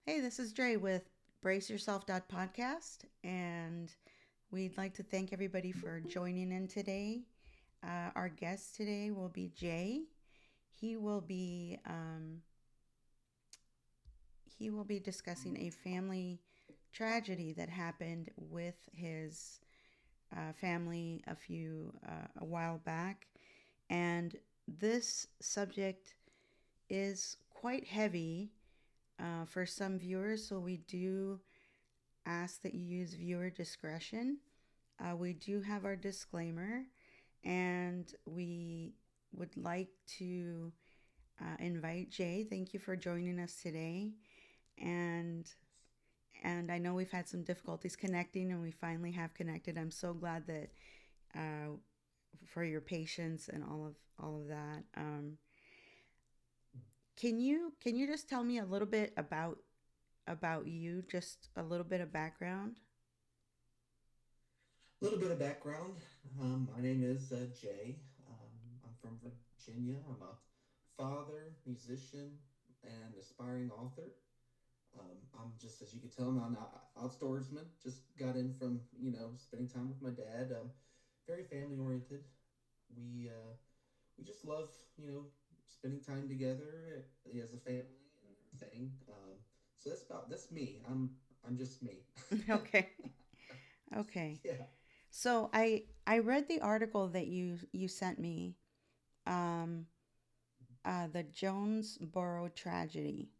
Hey, this is Dre with Yourself.Podcast, and we'd like to thank everybody for joining in today. Our guest today will be Jay. He will be um, he will be discussing a family tragedy that happened with his family a while back, and this subject is quite heavy for some viewers, so we do ask that you use viewer discretion. We do have our disclaimer, and we would like to invite Jay. Thank you for joining us today. And and I know we've had some difficulties connecting, and we finally have connected. I'm so glad that uh, for your patience and all of that. Can you just tell me a little bit about you, just a little bit of background? A little bit of background. My name is Jay. I'm from Virginia. I'm a father, musician, and aspiring author. I'm just, as you can tell, I'm an outdoorsman. Just got in from, spending time with my dad. Very family oriented. We just love, spending time together as a family and everything. So that's me. I'm just me. Okay. Okay. Yeah. So I read the article that you sent me, um, the Jonesborough Tragedy.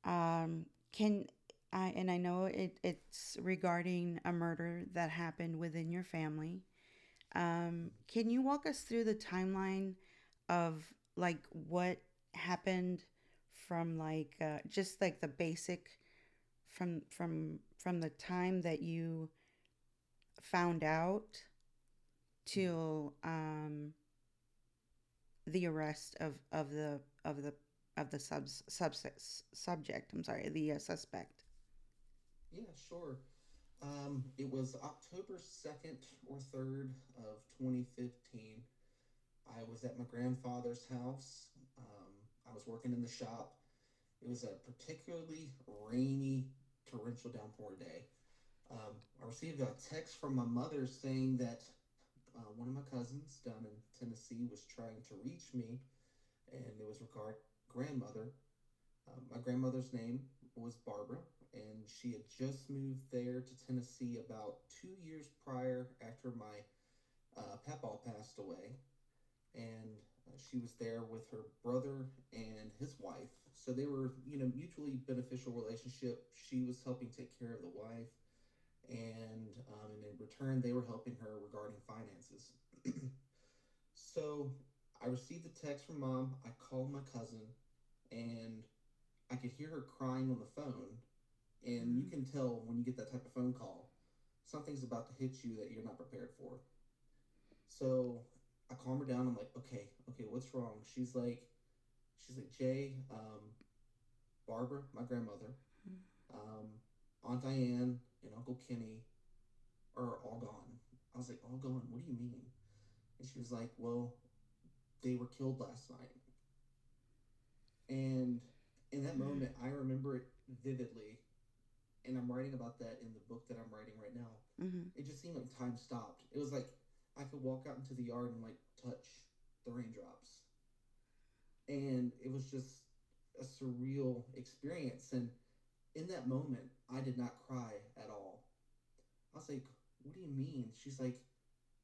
Can and I know it's regarding a murder that happened within your family. Can you walk us through the timeline of like what happened from like just like the basic from the time that you found out till the arrest of the subject. I'm sorry, the suspect. Yeah, sure. It was October 2nd or 3rd of 2015. I was at my grandfather's house. I was working in the shop. It was a particularly rainy, torrential downpour day. I received a text from my mother saying that one of my cousins down in Tennessee was trying to reach me, and it was regarding grandmother. My grandmother's name was Barbara, and she had just moved there to Tennessee about 2 years prior after my papaw passed away. And she was there with her brother and his wife. So they were, mutually beneficial relationship. She was helping take care of the wife, and in return, they were helping her regarding finances. So I received the text from mom. I called my cousin, and I could hear her crying on the phone. And you Mm. can tell when you get that type of phone call, something's about to hit you that you're not prepared for. So I calm her down. I'm like, okay, what's wrong? She's like, Jay, Barbara, my grandmother, um, Aunt Diane, and Uncle Kenny are all gone. I was like, all gone? What do you mean? And she was like, well, they were killed last night. And in that moment, I remember it vividly. And I'm writing about that in the book that I'm writing right now. Mm-hmm. It just seemed like time stopped. It was like I could walk out into the yard and like touch the raindrops. And it was just a surreal experience. And in that moment, I did not cry at all. I was like, what do you mean? She's like,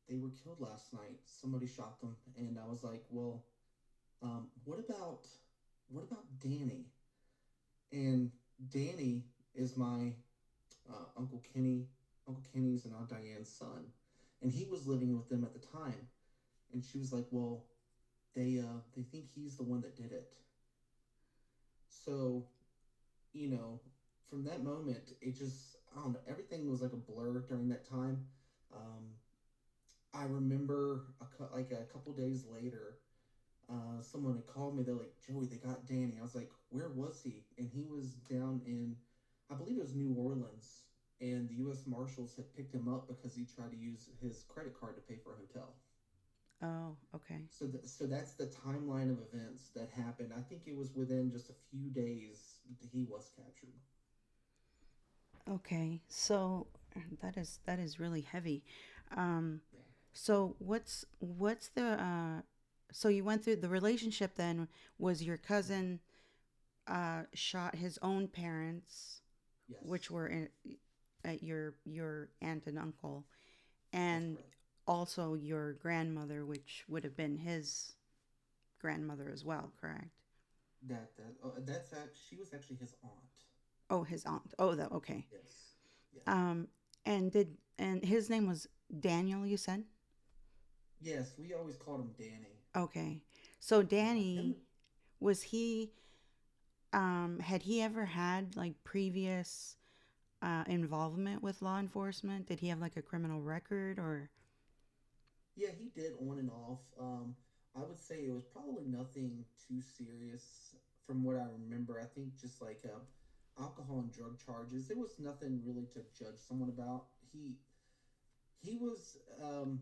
they were killed last night. Somebody shot them. And I was like, well, what about Danny? And Danny is my Uncle Kenny's and Aunt Diane's son, and he was living with them at the time. And she was like, "Well, they think he's the one that did it." So you know, from that moment, it just I don't know. Everything was like a blur during that time. Um, I remember like a couple days later, someone had called me. They're like, "Joey, they got Danny." I was like, "Where was he?" And he was down in, I believe it was New Orleans, and the U.S. Marshals had picked him up because he tried to use his credit card to pay for a hotel. Oh, okay. So that's the timeline of events that happened. I think it was within just a few days. he was captured. Okay, so that is really heavy. Um, Yeah. so what's the so you went through the relationship then was your Mhm. cousin shot his own parents, which Yes, were at your aunt and uncle, that's and correct. also your grandmother, which would have been his grandmother as well, correct? She was actually his aunt. Oh, his aunt. Oh, that okay. Yes. Yeah. Um, and his name was Daniel, you said? Yes, we always called him Danny. Okay. So Yeah. Him. Danny, was he had he ever had like previous involvement with law enforcement? Did he have like a criminal record or Yeah, he did on and off. I would say it was probably nothing too serious from what I remember. I think just like alcohol and drug charges. It was nothing really to judge someone about. He was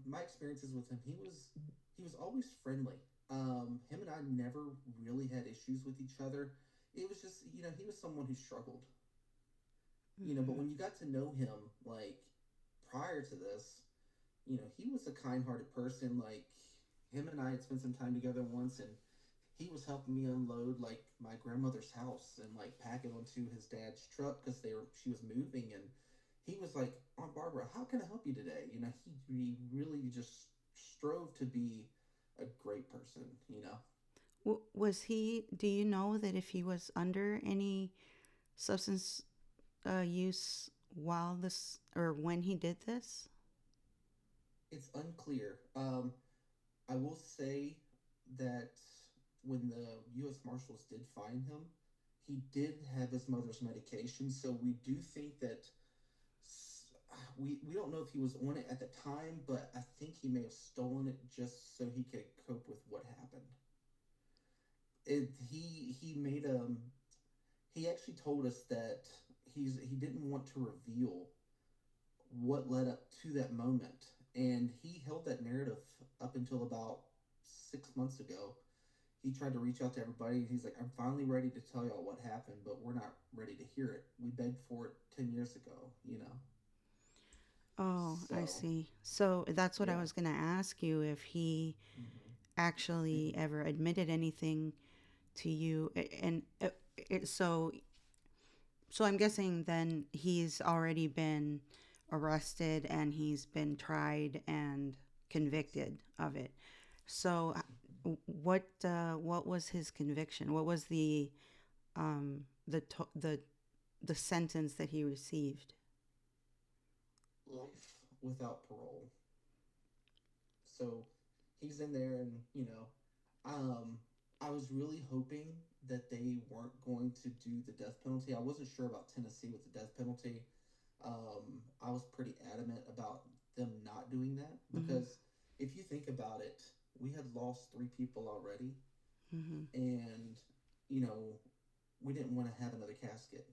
my experiences with him. He was always friendly. Him and I never really had issues with each other. It was just he was someone who struggled. But Mhm. when you got to know him like prior to this, he was a kind-hearted person. Like him and I had spent some time together once, and he was helping me unload like my grandmother's house and like pack it onto his dad's truck because she was moving, and he was like, "Aunt Barbara, how can I help you today?" He really just strove to be a great person. Was he, do you know that if he was under any substance use while this or when he did this? It's unclear. I will say that when the U.S. Marshals did find him, he did have his mother's medication. So we do think that we don't know if he was on it at the time, but I think he may have stolen it just so he could cope with what happened. He made he actually told us that he didn't want to reveal what led up to that moment, and he held that narrative up until about 6 months ago. He tried to reach out to everybody. He's like, I'm finally ready to tell y'all what happened, but we're not ready to hear it. We begged for it 10 years ago. Oh, I So, see. So that's what I yeah. was going to ask you, if he Hmm. actually ever admitted anything to you. And so I'm guessing then he's already been arrested and he's been tried and Yes. convicted of it. So Hmm. what was his conviction? What was the sentence that he received? Life without parole. So he's in there, and um, I was really hoping that they weren't going to do the death penalty. I wasn't sure about Tennessee with the death penalty. I was pretty adamant about them not doing that Mm-hmm. because if you think about it, we had lost three people already, Mm-hmm. and you know we didn't want to have another casket.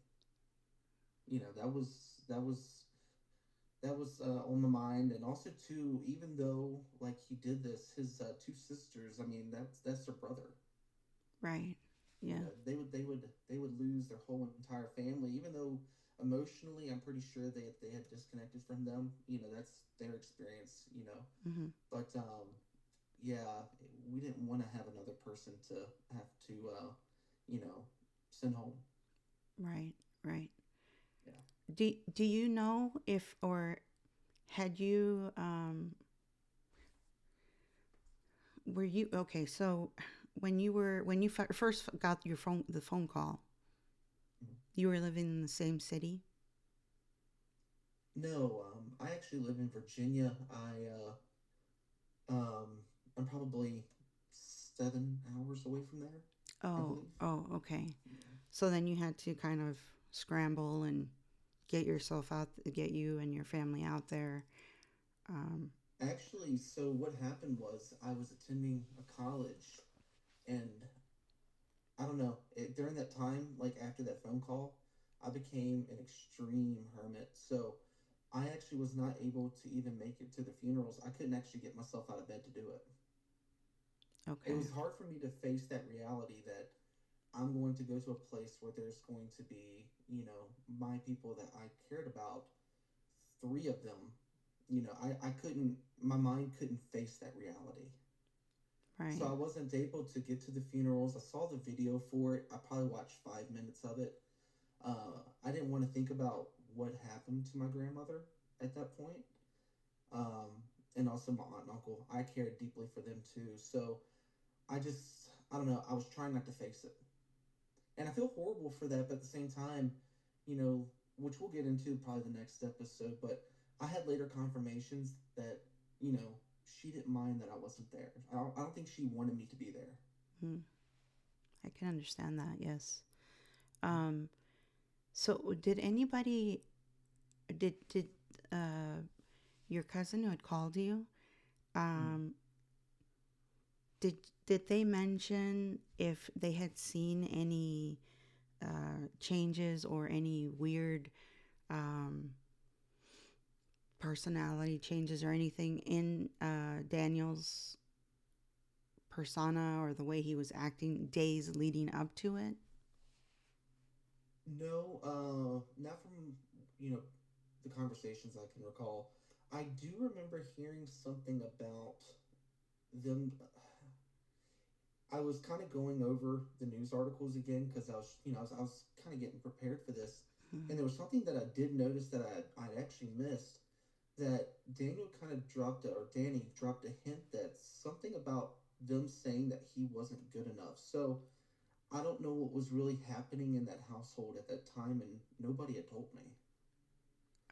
That was on my mind, and also too, even though like he did this, his two sisters. I mean, that's their brother. Right. Yeah. They would lose their whole entire family, even though emotionally, I'm pretty sure they had disconnected from them. That's their experience. Mm-hmm. But yeah, we didn't want to have another person to have to, you know, send home. Right. Right. Yeah. Do you know if or had you were you okay? So when you first got your phone call, Mhm. you were living in the same city. No, I actually live in Virginia. Um, I'm probably 7 hours away from there, I Oh, believe. oh, okay. Yeah. So then you had to kind of scramble and get yourself out, get you and your family out there. Um, Actually, so what happened was I was attending a college, and I don't know, during that time, like after that phone call, I became an extreme hermit. So I actually was not able to even make it to the funerals. I couldn't actually get myself out of bed to do it. It okay. was hard for me to face that reality that I'm going to go to a place where there's going to be, my people that I cared about, three of them. I couldn't, my mind couldn't face that reality. So Right. I wasn't able to get to the funerals. I saw the video for it. I probably watched 5 minutes of it. I didn't want to think about what happened to my grandmother at that point. Um, and also my aunt and uncle. I cared deeply for them too. So I don't know, I was trying not to face it. And I feel horrible for that, but at the same time, you know, which we'll get into probably the next episode, but I had later confirmations that, you know, she didn't mind that I wasn't there. I don't think she wanted me to be there. Mm, I can understand that. Yes. Um, so did anybody did uh your cousin who had called you Mm. um did did they mention if they had seen any changes or any weird um personality changes or anything in Daniel's persona or the way he was acting days leading up to it? No, not from, you know, the conversations I can recall. I do remember hearing something about them. I was kind of going over the news articles again because I was kind of getting prepared for this, Mm. and there was something that I did notice that I'd actually missed, that Daniel kind of dropped or Danny dropped a hint that something about them saying that he wasn't good enough. So I don't know what was really happening in that household at that time, and nobody had told me.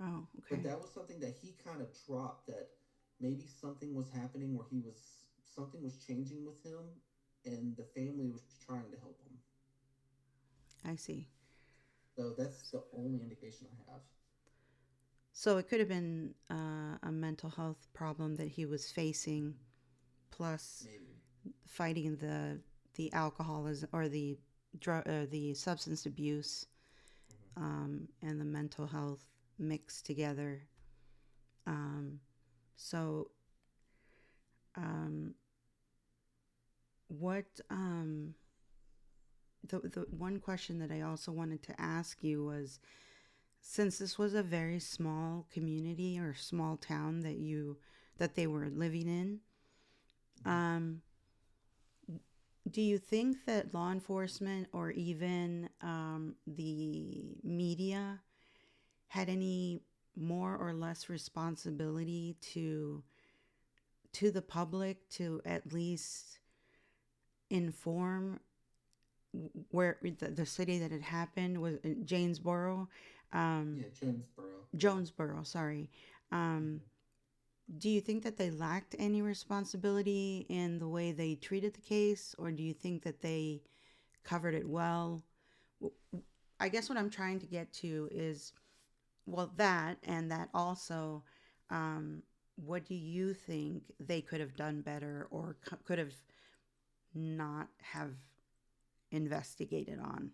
Oh, But okay. that was something that he kind of dropped, that maybe something was happening where he was something was changing with him, and the family was trying to help him. I see. So that's the only indication I have. So it could have been a mental health problem that he was facing, plus Maybe. fighting the alcoholism or the substance abuse Hmm. and the mental health mixed together. Um, so, um, what the one question that I also wanted to ask you was, since this was a very small community or small town that they were living in, Hmm. um, do you think that law enforcement or even the media had any more or less responsibility to the public to at least inform where the city that it happened was in Jonesborough, um, Yeah, Jonesborough. Yeah. Jonesborough. Sorry. Um, Hmm. do you think that they lacked any responsibility in the way they treated the case, or do you think that they covered it well? I guess what I'm trying to get to is, well, that and that also, um, what do you think they could have done better or could have not have investigated on?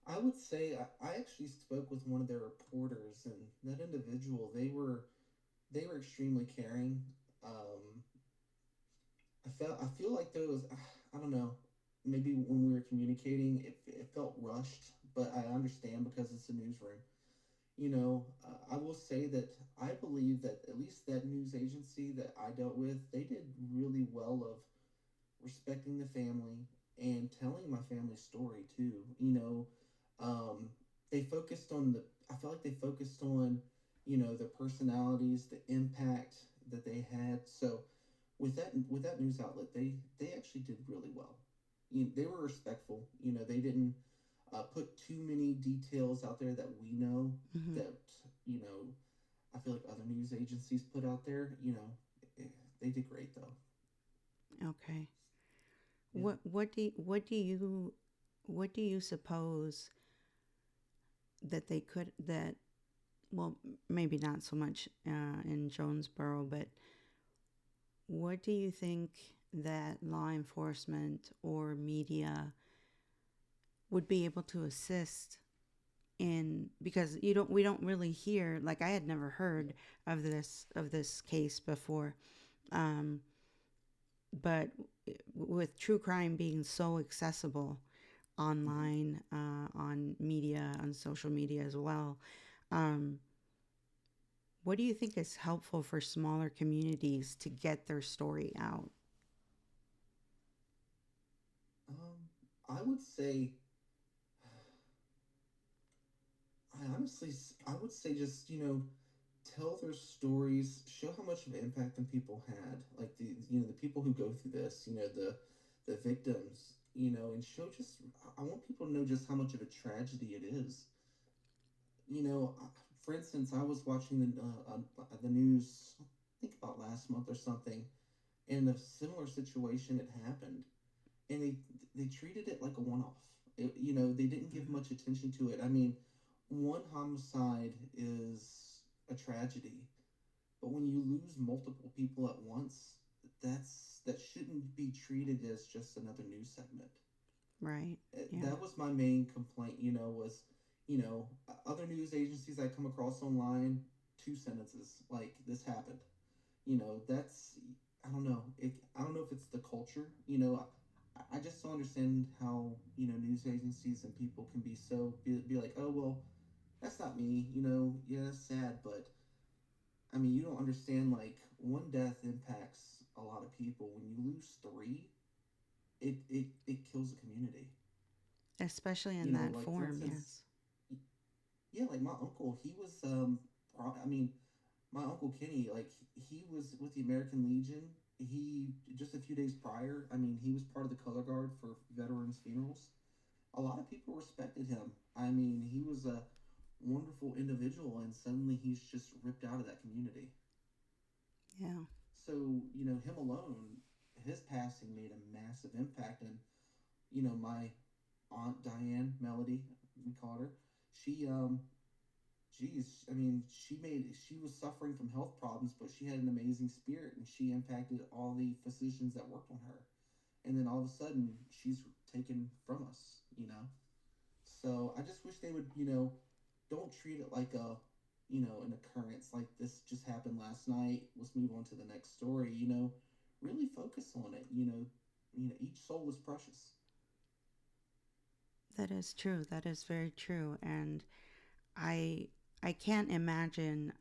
I would say I actually spoke with one of their reporters, and that individual, they were extremely caring. Um, I feel like there was, I don't know, maybe when we were communicating, it felt rushed, but I understand because it's a newsroom. I will say that I believe that at least that news agency that I dealt with, they did really well of respecting the family and telling my family's story too. Um, they focused on I felt like they focused on, their personalities, the impact that they had. So with that news outlet, they actually did really well. They were respectful. They didn't put too many details out there that we know Mm-hmm. that you know I feel like other news agencies put out there. Eh, they did great though. Okay. Yeah. What do you suppose that they could that well, maybe not so much in Jonesboro, but what do you think that law enforcement or media would be able to assist in, because we don't really hear, like I had never Yeah. heard of this case before, um, but with true crime being so accessible Mm-hmm. online, on media, on social media as well. Um, what do you think is helpful for smaller communities to get their story out? I would say, I would say just, tell their stories, show how much of an impact them people had, like the people who go through this, the victims, and show just, I want people to know just how much of a tragedy it is. You know, for instance, I was watching the news, I think about last month or something, and a similar situation had happened, and they treated it like a one off. They didn't give Mhm. much attention to it. I mean, one homicide is a tragedy, but when you lose multiple people at once, that shouldn't be treated as just another news segment. Right. Yeah. That was my main complaint. Was other news agencies I come across online, two sentences like this happened. That's, I don't know. I don't know if it's the culture. I just don't understand how news agencies and people can be like, oh well, that's not me. Yeah, that's sad, but I mean, you don't understand, like, one death impacts a lot of people. When you lose three, it kills a community. Especially in that Like, for form, instance, yes. yeah, like my uncle, he was I mean, my uncle Kenny, like, he was with the American Legion. He just a few days prior, I mean, he was part of the color guard for veterans funerals. A lot of people respected him. I mean, he was a wonderful individual, and suddenly he's just ripped out of that community. Yeah. So, him alone, his passing made a massive impact. And, my aunt Diane Melody, we called her, she, geez, I mean, she was suffering from health problems, but she had an amazing spirit, and she impacted all the physicians that worked on her. And then all of a sudden, she's taken from us. So I just wish they would, don't treat it like an occurrence like this just happened last night. Let's move on to the next story. Really focus on it. Each soul is precious. That is true. That is very true. And I I can't imagine,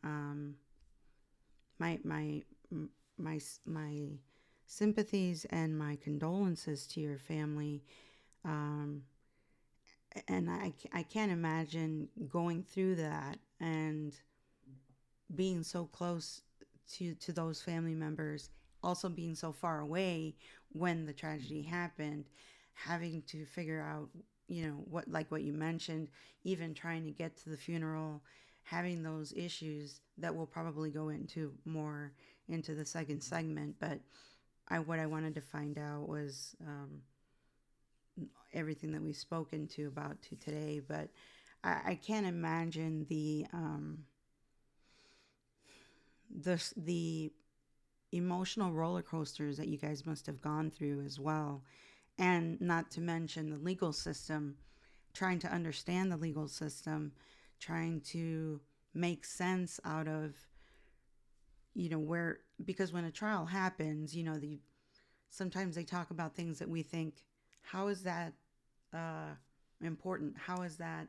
my my my sympathies and my condolences to your family. Um, and I can't imagine going through that and being so close to those family members, also being so far away when the tragedy happened, having to figure out, what, like what you mentioned, even trying to get to the funeral, having those issues that we'll probably go into more into the second segment. But what I wanted to find out was, everything that we've spoken to about to today. But I can't imagine the emotional roller coasters that you guys must have gone through as well. And not to mention the legal system, trying to understand the legal system, trying to make sense out of, where, because when a trial happens, sometimes they talk about things that we think, how is that uh, important? How does that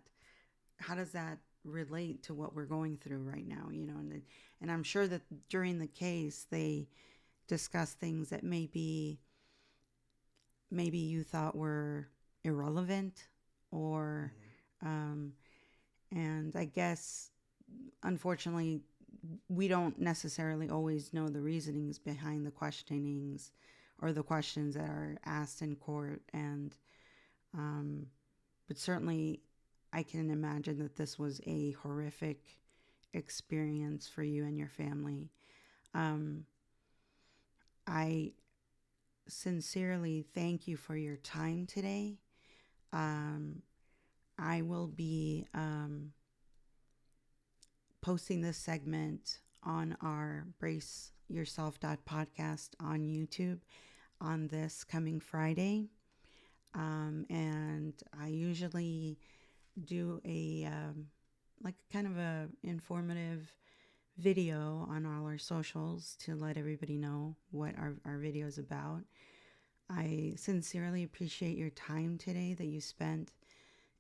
relate to what we're going through right now? And I'm sure that during the case, they discuss things that maybe you thought were irrelevant, or Mm-hmm. um, and I guess, unfortunately, we don't necessarily always know the reasonings behind the questionings or the questions that are asked in court. And um, but certainly I can imagine that this was a horrific experience for you and your family. um, I sincerely thank you for your time today. um, I will be posting this segment on our Brace Yourself.Podcast on YouTube on this coming Friday. And I usually do a like kind of a informative video on all our socials to let everybody know what our video is about. I sincerely appreciate your time today that you spent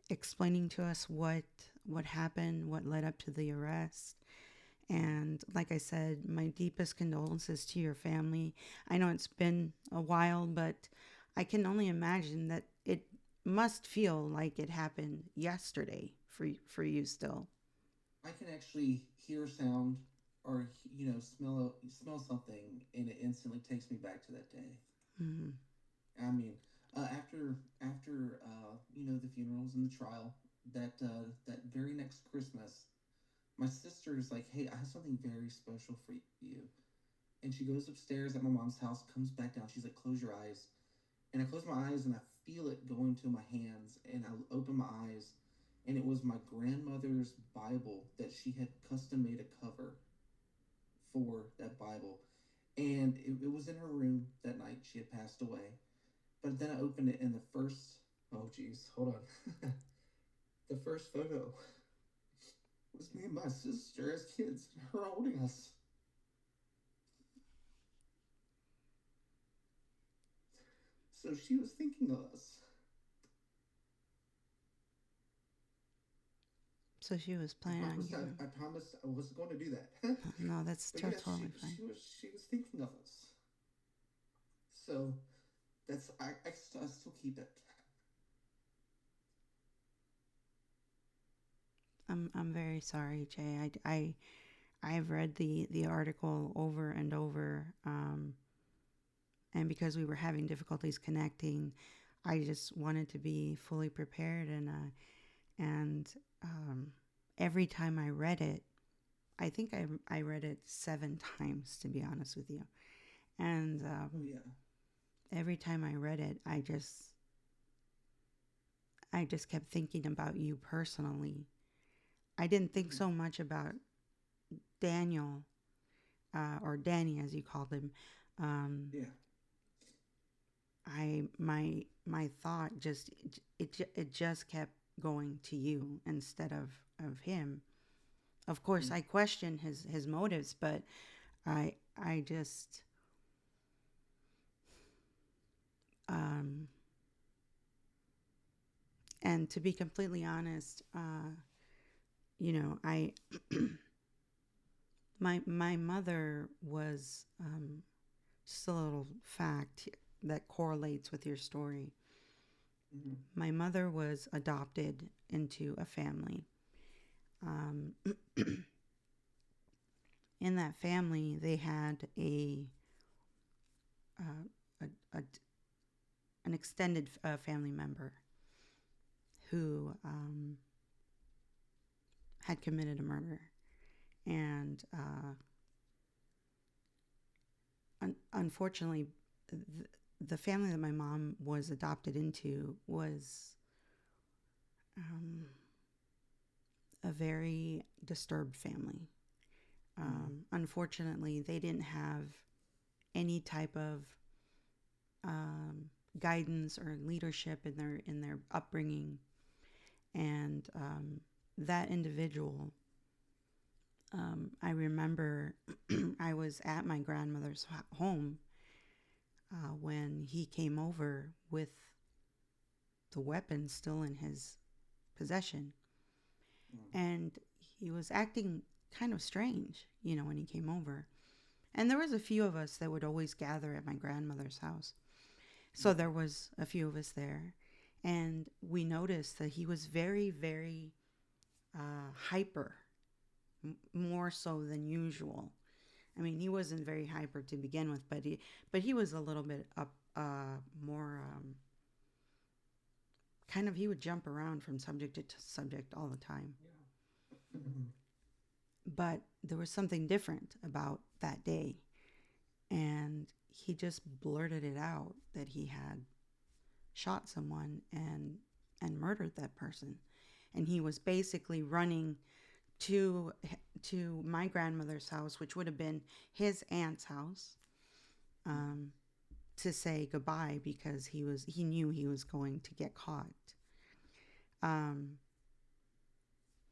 explaining to us what happened, what led up to the arrest. And like I said, my deepest condolences to your family. I know it's been a while, but I can only imagine that it must feel like it happened yesterday for you still. I can actually hear sound or smell something, and it instantly takes me back to that day. Mm-hmm. I mean, after the funerals and the trial, that very next Christmas, my sister's like, "Hey, I have something very special for you." And she goes upstairs at my mom's house, comes back down. She's like, "Close your eyes." And I close my eyes and I feel it go into my hands. And I open my eyes, and it was my grandmother's Bible that she had custom made a cover for that Bible. And it was in her room that night. She had passed away. But then I opened it, and the first, oh, geez, hold on. The first photo was me and my sister as kids, and her holding us. So she was thinking of us. So she was planning on giving. I promised I wasn't going to do that. No, that's But yes, totally fine. she was thinking of us. So that's I still keep it. I'm very sorry, Jay. I've read the article over and over, and because we were having difficulties connecting, I just wanted to be fully prepared. And um, every time I read it, I think I read it 7 times, to be honest with you. And Oh yeah. every time I read it, I just kept thinking about you personally. I didn't think Mm-hmm. so much about Daniel, or Danny as you called him. Um, Yeah. my thought it just kept going to you instead of him. Of course, Mm-hmm. I question his motives, but I just um, and to be completely honest, I my mother was, just a little fact that correlates with your story. Mm-hmm. My mother was adopted into a family. Um, in that family, they had uh, a an extended family member who had committed a murder, and unfortunately, the family that my mom was adopted into was um, a very disturbed family. Mm-hmm. Unfortunately, they didn't have any type of um, guidance or leadership in their upbringing, and that individual. I remember I was at my grandmother's home when he came over with the weapon still in his possession, Mm-hmm. and he was acting kind of strange, when he came over. And there was a few of us that would always gather at my grandmother's house. So Okay. there was a few of us there, and we noticed that he was very, very hyper, more so than usual. I mean, he wasn't very hyper to begin with, but he was a little bit up, more kind of. He would jump around from subject to subject all the time. Yeah. Mm-hmm. But there was something different about that day, and he just blurted it out that he had shot someone and murdered that person, and he was basically running to to my grandmother's house, which would have been his aunt's house, um, to say goodbye because he knew he was going to get caught. Um,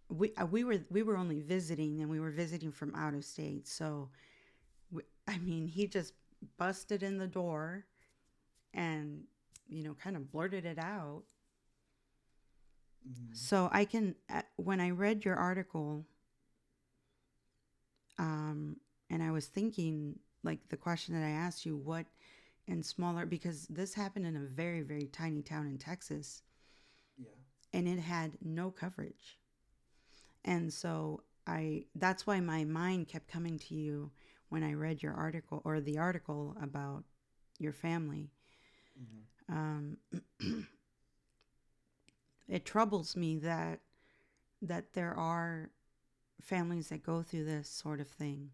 we were only visiting, and we were visiting from out of state, so I mean he just busted in the door and, kind of blurted it out. Mm-hmm. So I can, when I read your article, um, and I was thinking, like the question that I asked you, what in smaller, because this happened in a very, very tiny town in Texas, Yeah. and it had no coverage. And so that's why my mind kept coming to you when I read your article, or the article about your family. Mm-hmm. Um, it troubles me that there are families that go through this sort of thing,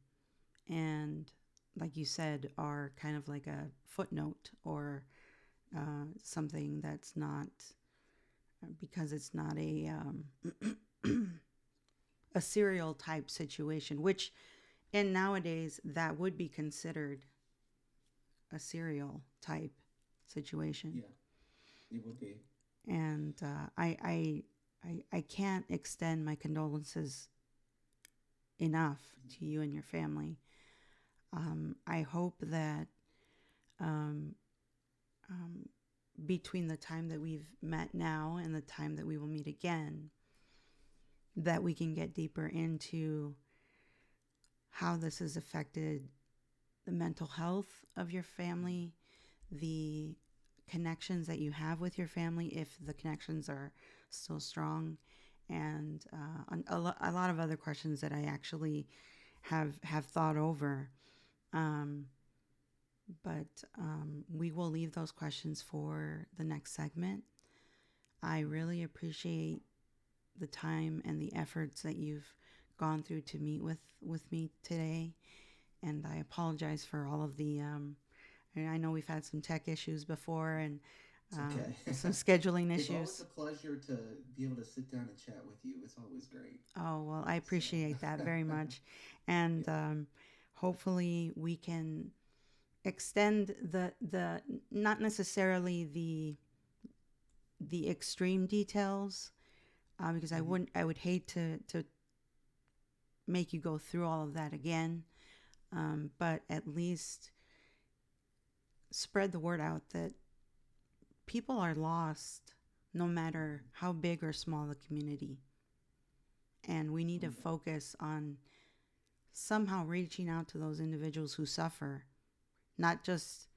and like you said, are kind of like a footnote, or something that's not, because it's not a serial type situation, which in nowadays that would be considered a serial type situation. Yeah. It would be. And I can't extend my condolences enough to you and your family. I hope that um, um, between the time that we've met now and the time that we will meet again, that we can get deeper into how this has affected the mental health of your family, the connections that you have with your family, if the connections are still strong, and a lot of other questions that I actually have thought over. Um, but we will leave those questions for the next segment. I really appreciate the time and the efforts that you've gone through to meet with me today, and I apologize for all of the. I know we've had some tech issues before, and It's okay. some scheduling It's always issues. a pleasure to be able to sit down and chat with you. It's always great. Oh, well, I So, appreciate that very much. And yeah. hopefully we can extend the not necessarily the extreme details, because Mm-hmm. I would hate to make you go through all of that again. But at least spread the word out that people are lost no matter how big or small the community. And we need Oh, to yeah. focus on somehow reaching out to those individuals who suffer, not just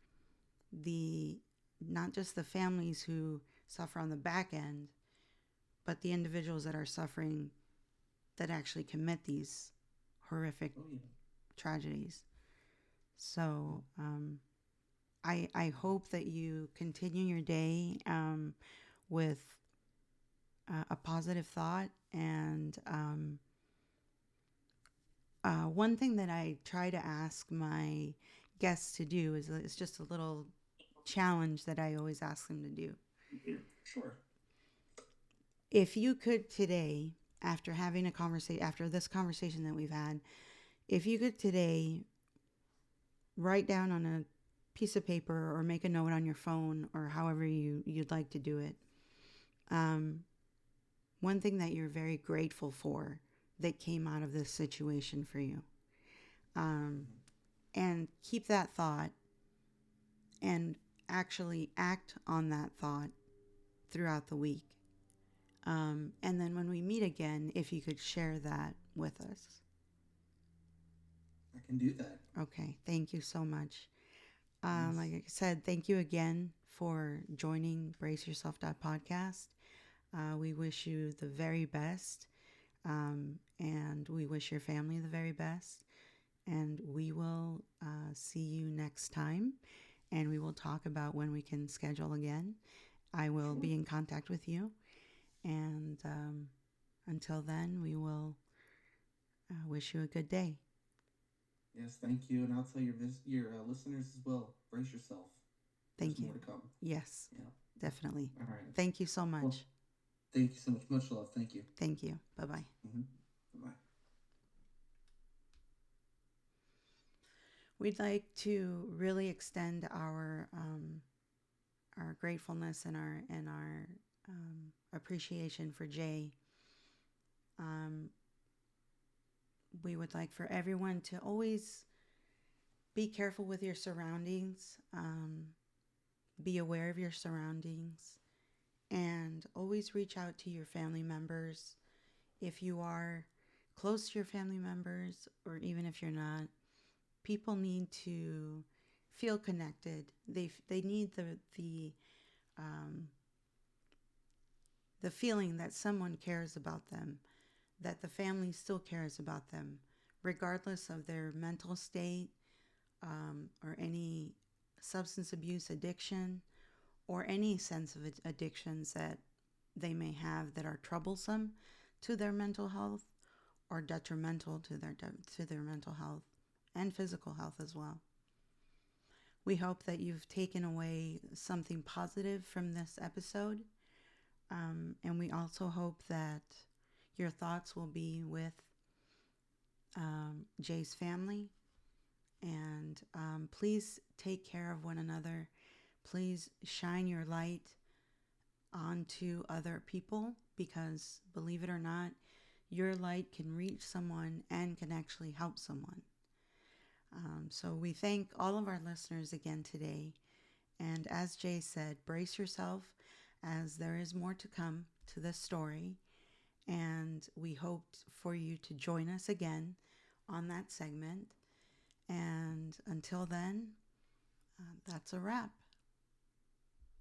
the not just the families who suffer on the back end, but the individuals that are suffering, that actually commit these horrific Oh, yeah. tragedies. Yeah. So I hope that you continue your day with a positive thought. And one thing that I try to ask my guests to do is, it's just a little challenge that I always ask them to do. Sure. If you could today, after having a conversation, after this conversation that we've had, if you could today write down on a piece of paper or make a note on your phone, or however you'd like to do it, um, one thing that you're very grateful for that came out of this situation for you, um, Mm-hmm. and keep that thought and actually act on that thought throughout the week. And then when we meet again, if you could share that with us. I can do that. Okay, thank you so much. Yes. Like I said, thank you again for joining Brace Yourself.Podcast. We wish you the very best, and we wish your family the very best. And we will see you next time, and we will talk about when we can schedule again. I will Sure. be in contact with you, and until then, we will wish you a good day. Yes, thank you. And I'll tell your listeners as well, brace yourself. There's Thank you. more to come. Yes, Yeah. definitely. All right. Thank you so Well, much. thank you so much. Much love. Thank you. Thank you. Bye bye. Mm-hmm. Bye. We'd like to really extend our gratefulness and our appreciation for Jay. Um, we would like for everyone to always be careful with your surroundings. Be aware of your surroundings and always reach out to your family members. If you are close to your family members, or even if you're not, people need to feel connected. They need um, the feeling that someone cares about them, that the family still cares about them, regardless of their mental state, or any substance abuse addiction, or any sense of addictions that they may have that are troublesome to their mental health or detrimental to their mental health and physical health as well. We hope that you've taken away something positive from this episode, and we also hope that your thoughts will be with Jay's family. And please take care of one another. Please shine your light onto other people, because believe it or not, your light can reach someone and can actually help someone. So we thank all of our listeners again today. And as Jay said, brace yourself, as there is more to come to this story. And we hope for you to join us again on that segment. And until then, that's a wrap.